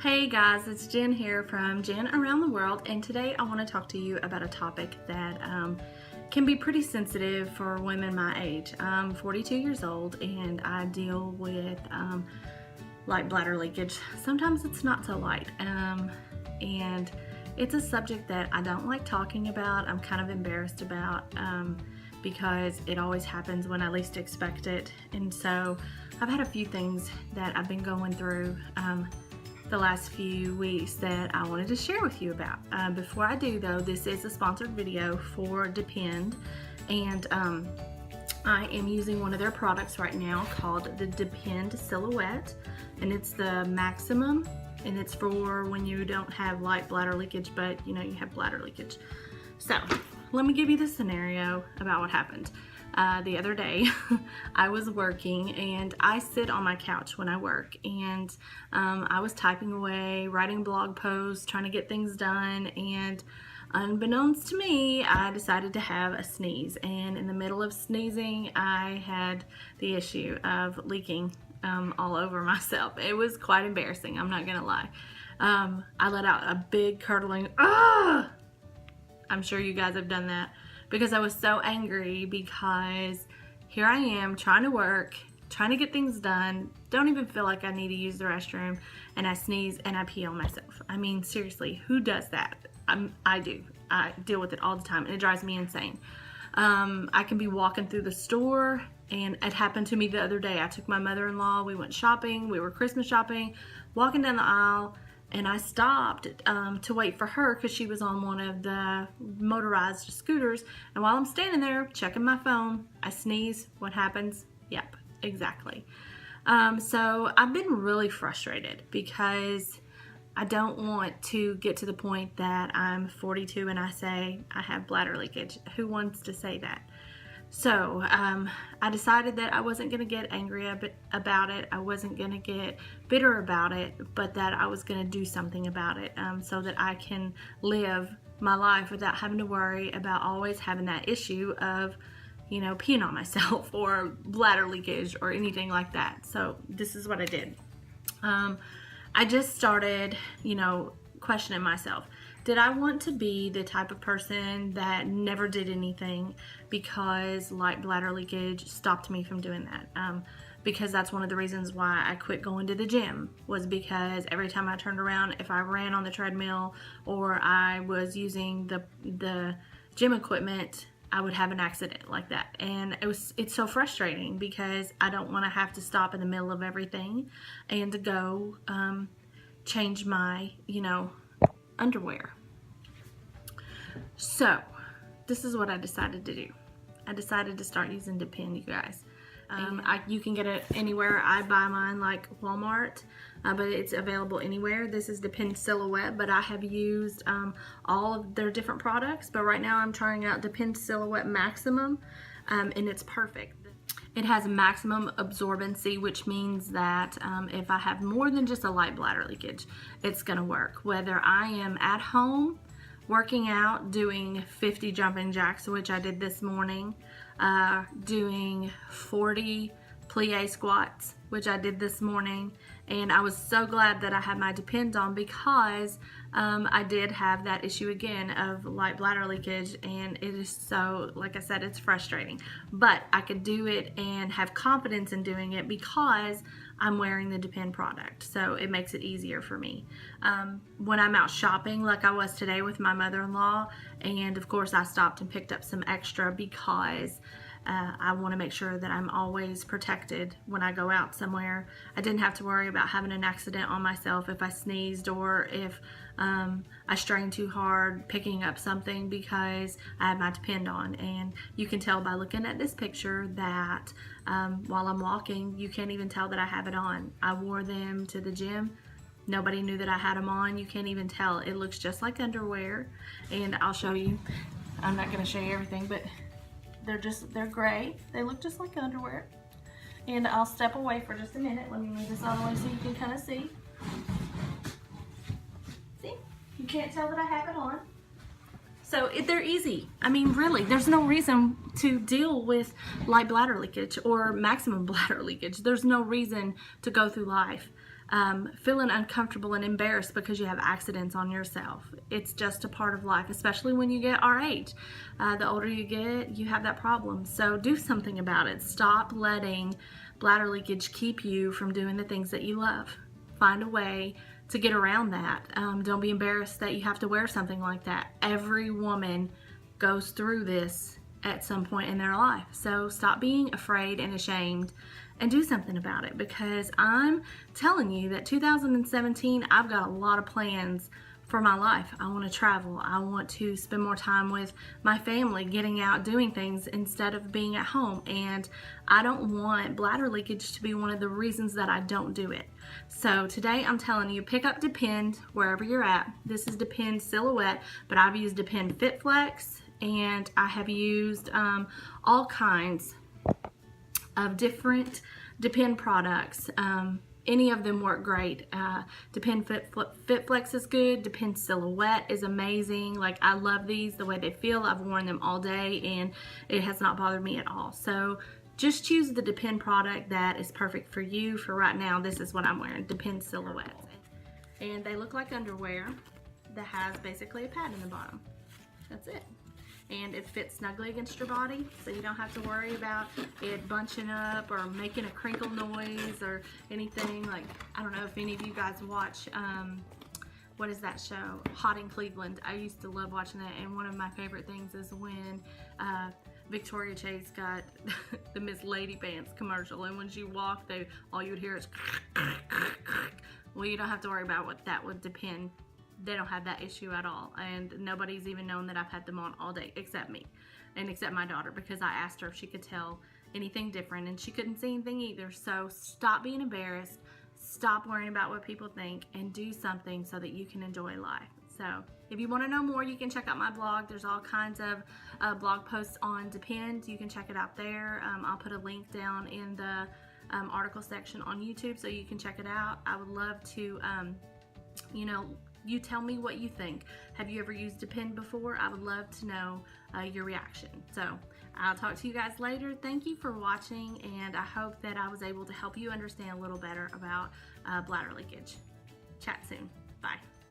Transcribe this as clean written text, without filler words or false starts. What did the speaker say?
Hey guys, it's Jen here from Jen Around the World, and today I want to talk to you about a topic that can be pretty sensitive for women my age. I'm 42 years old and I deal with light bladder leakage. Sometimes it's not so light, and it's a subject that I don't like talking about. I'm kind of embarrassed about because it always happens when I least expect it, and so I've had a few things that I've been going through the last few weeks that I wanted to share with you about. Before I do though, this is a sponsored video for Depend, and I am using one of their products right now called the Depend Silhouette, and it's the maximum, and it's for when you don't have light bladder leakage but you have bladder leakage. So let me give you the scenario about what happened. The other day I was working, and I sit on my couch when I work, and I was typing away, writing blog posts, trying to get things done, and unbeknownst to me, I decided to have a sneeze, and in the middle of sneezing I had the issue of leaking all over myself. It was quite embarrassing, I'm not gonna lie. I let out a big curdling "ah!" I'm sure you guys have done that, because I was so angry, because here I am trying to work, trying to get things done, don't even feel like I need to use the restroom, and I sneeze and I pee on myself. I mean, seriously, who does that? I do. I deal with it all the time, and it drives me insane. I can be walking through the store, and it happened to me the other day. I took my mother-in-law, we went shopping, we were Christmas shopping, walking down the aisle, and I stopped to wait for her because she was on one of the motorized scooters, and while I'm standing there checking my phone, I sneeze. What happens? Yep, exactly. So I've been really frustrated because I don't want to get to the point that I'm 42 and I say I have bladder leakage. Who wants to say that? So I decided that I wasn't going to get angry about it. I wasn't going to get bitter about it, but that I was going to do something about it so that I can live my life without having to worry about always having that issue of, peeing on myself or bladder leakage or anything like that. So this is what I did. I just started, questioning myself. Did I want to be the type of person that never did anything because light bladder leakage stopped me from doing that? Because that's one of the reasons why I quit going to the gym, was because every time I turned around, if I ran on the treadmill or I was using the gym equipment, I would have an accident like that. And it's so frustrating because I don't want to have to stop in the middle of everything and to go change my, underwear. So this is what I decided to do. I decided to start using Depend, you guys. You can get it anywhere. I buy mine like Walmart, but it's available anywhere. This is Depend Silhouette, but I have used all of their different products, but right now I'm trying out Depend Silhouette Maximum, and it's perfect. It has maximum absorbency, which means that if I have more than just a light bladder leakage, it's going to work. Whether I am at home working out, doing 50 jumping jacks, which I did this morning, doing 40 plie squats, which I did this morning, and I was so glad that I had my Depend on, because I did have that issue again of light bladder leakage, and it is so, like I said, it's frustrating, but I could do it and have confidence in doing it because I'm wearing the Depend product, so it makes it easier for me. When I'm out shopping, like I was today with my mother-in-law, and of course I stopped and picked up some extra because I want to make sure that I'm always protected when I go out somewhere. I didn't have to worry about having an accident on myself if I sneezed or if I strained too hard picking up something, because I have my Depend on. And you can tell by looking at this picture that while I'm walking, you can't even tell that I have it on. I wore them to the gym. Nobody knew that I had them on. You can't even tell. It looks just like underwear, and I'll show you. I'm not going to show you everything, but they're gray. They look just like underwear. And I'll step away for just a minute. Let me move this all the way so you can kind of see. See? You can't tell that I have it on. So they're easy. I mean, really, there's no reason to deal with light bladder leakage or maximum bladder leakage. There's no reason to go through life feeling uncomfortable and embarrassed because you have accidents on yourself. It's just a part of life, especially when you get our age. The older you get, you have that problem. So do something about it. Stop letting bladder leakage keep you from doing the things that you love. Find a way to get around that. Don't be embarrassed that you have to wear something like that. Every woman goes through this at some point in their life. So stop being afraid and ashamed and do something about it, because I'm telling you that 2017, I've got a lot of plans for my life. I want to travel. I want to spend more time with my family, getting out, doing things instead of being at home. And I don't want bladder leakage to be one of the reasons that I don't do it. So today I'm telling you, pick up Depend wherever you're at. This is Depend Silhouette, but I've used Depend Fit Flex, and I have used all kinds of different Depend products. Any of them work great. Depend Fit Flex is good. Depend Silhouette is amazing. Like, I love these, the way they feel. I've worn them all day and it has not bothered me at all. So just choose the Depend product that is perfect for you. For right now, this is what I'm wearing, Depend Silhouette. And they look like underwear that has basically a pad in the bottom. That's it. And it fits snugly against your body, so you don't have to worry about it bunching up or making a crinkle noise or anything. Like, I don't know if any of you guys watch, what is that show? Hot in Cleveland. I used to love watching that, and one of my favorite things is when Victoria Chase got the Miss Lady Pants commercial, and when she walked, all you would hear is well, you don't have to worry about what that would Depend. They don't have that issue at all, and nobody's even known that I've had them on all day except me and except my daughter, because I asked her if she could tell anything different and she couldn't see anything either. So stop being embarrassed, stop worrying about what people think, and do something so that you can enjoy life. So if you want to know more, you can check out my blog. There's all kinds of blog posts on Depend. You can check it out there. I'll put a link down in the article section on YouTube so you can check it out. I would love to you tell me what you think. Have you ever used Depend before? I would love to know your reaction. So I'll talk to you guys later. Thank you for watching, and I hope that I was able to help you understand a little better about bladder leakage. Chat soon. Bye.